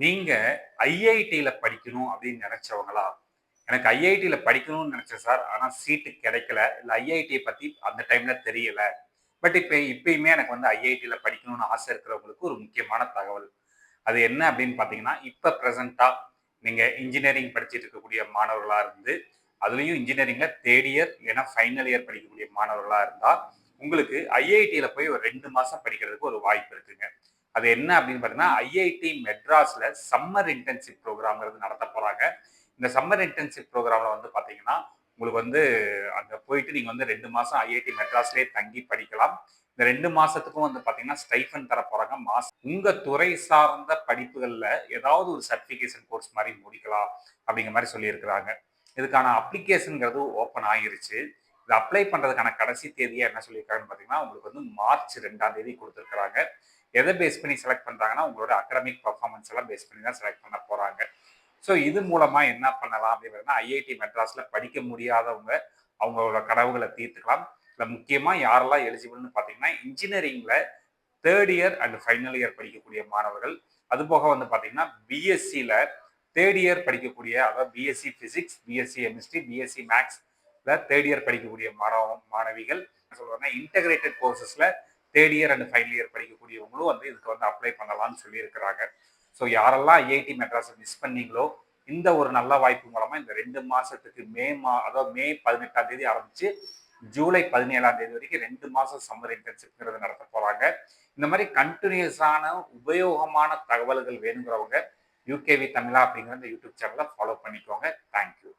நீங்க ஐஐடில படிக்கணும் அப்படின்னு நினைச்சவங்களா? எனக்கு ஐஐடில படிக்கணும்னு நினைச்சேன் சார். ஆனா சீட்டு கிடைக்கல. இல்ல ஐஐடிய பத்தி அந்த டைம்ல தெரியல. பட் இப்பயுமே எனக்கு வந்து ஐஐடில படிக்கணும்னு ஆசை இருக்கிறவங்களுக்கு ஒரு முக்கியமான தகவல். அது என்ன அப்படின்னு பார்த்தீங்கன்னா, இப்ப பிரசென்ட்டா நீங்க இன்ஜினியரிங் படிச்சுட்டு இருக்கக்கூடிய மாணவர்களா இருந்து, அதுலயும் இன்ஜினியரிங்ல 3 இயர் இல்லைன்னா ஃபைனல் இயர் படிக்கக்கூடிய மாணவர்களா இருந்தா, உங்களுக்கு ஐஐடில போய் ஒரு 2 மாசம் படிக்கிறதுக்கு ஒரு வாய்ப்பு இருக்குங்க. அது என்ன அப்படின்னு பார்த்தீங்கன்னா, ஐஐடி மெட்ராஸ்ல சம்மர் இன்டர்ன்ஷிப் ப்ரோகிராம்ங்கிறது நடத்தப் போறாங்க. இந்த சம்மர் இன்டர்ன்ஷிப் ப்ரோகிராம்ல வந்து பார்த்தீங்கன்னா, உங்களுக்கு வந்து அங்க போயிட்டு நீங்க வந்து 2 மாசம் ஐஐடி மெட்ராஸ்லயே தங்கி படிக்கலாம். இந்த 2 மாசத்துக்கும் வந்து பார்த்தீங்கன்னா, ஸ்டைஃபண்ட் தரப் போறாங்க. உங்க துறை சார்ந்த படிப்புகள்ல ஏதாவது ஒரு சர்டிஃபிகேஷன் கோர்ஸ் மாரி முடிக்கலாம் அப்படிங்கிற மாரி சொல்லியிருக்கிறாங்க. இதுக்கான அப்ளிகேஷன்ங்கிறது ஓப்பன் ஆகிருச்சு. இத அப்ளை பண்றதுக்கான கடைசி தேதியா என்ன சொல்லியிருக்காங்கன்னு பார்த்தீங்கன்னா, உங்களுக்கு வந்து மார்ச் 2ஆம் தேதி குடுத்திருக்கிறாங்க. எத பேஸ் பண்ணி செலக்ட் பண்றாங்கன்னா, உங்களோட அகாடமிக் பெர்ஃபார்மன்ஸ் எல்லாம் பேஸ் பண்ணி தான் செலக்ட் பண்ண போறாங்க. ஸோ இது மூலமா என்ன பண்ணலாம் அப்படின்றதுனா, ஐஐடி மெட்ராஸ்ல படிக்க முடியாதவங்க அவங்களோட கனவுகள தீர்த்துக்கலாம். இதுல முக்கியமா யாரெல்லாம் எலிஜிபிள்னு பார்த்தீங்கன்னா, இன்ஜினியரிங்ல 3 இயர் அண்ட் ஃபைனல் இயர் படிக்கக்கூடிய மாணவர்கள். அதுபோக வந்து பார்த்தீங்கன்னா, பிஎஸ்சில 3 இயர் படிக்கக்கூடிய அதாவது BSc physics, BSc chemistry, BSc மேத்ஸ்ல 3 இயர் படிக்கக்கூடிய மாணவிகள். என்ன சொல்றேன்னா, இன்டகிரேட்டட் கோர்சஸ்ல 3 இயர் அண்ட் ஃபைனல் இயர் படிக்கக்கூடியவங்களும் வந்து இதுக்கு வந்து அப்ளை பண்ணலாம்னு சொல்லியிருக்கிறாங்க. ஸோ யாரெல்லாம் ஐஐடி மெட்ராஸை மிஸ் பண்ணீங்களோ, இந்த ஒரு நல்ல வாய்ப்பு மூலமா இந்த 2 மாசத்துக்கு அதாவது மே 18ஆம் தேதி ஆரம்பிச்சு ஜூலை 17ஆம் தேதி வரைக்கும் 2 மாசம் சம்மர் இன்டர்ன்ஷிப்ங்கிறது நடத்த போறாங்க. இந்த மாதிரி கண்டினியூஸான உபயோகமான தகவல்கள் வேணுங்கிறவங்க யூகேவி தமிழா அப்படிங்கிற இந்த யூடியூப் சேனலை ஃபாலோ பண்ணிக்கோங்க. தேங்க்யூ.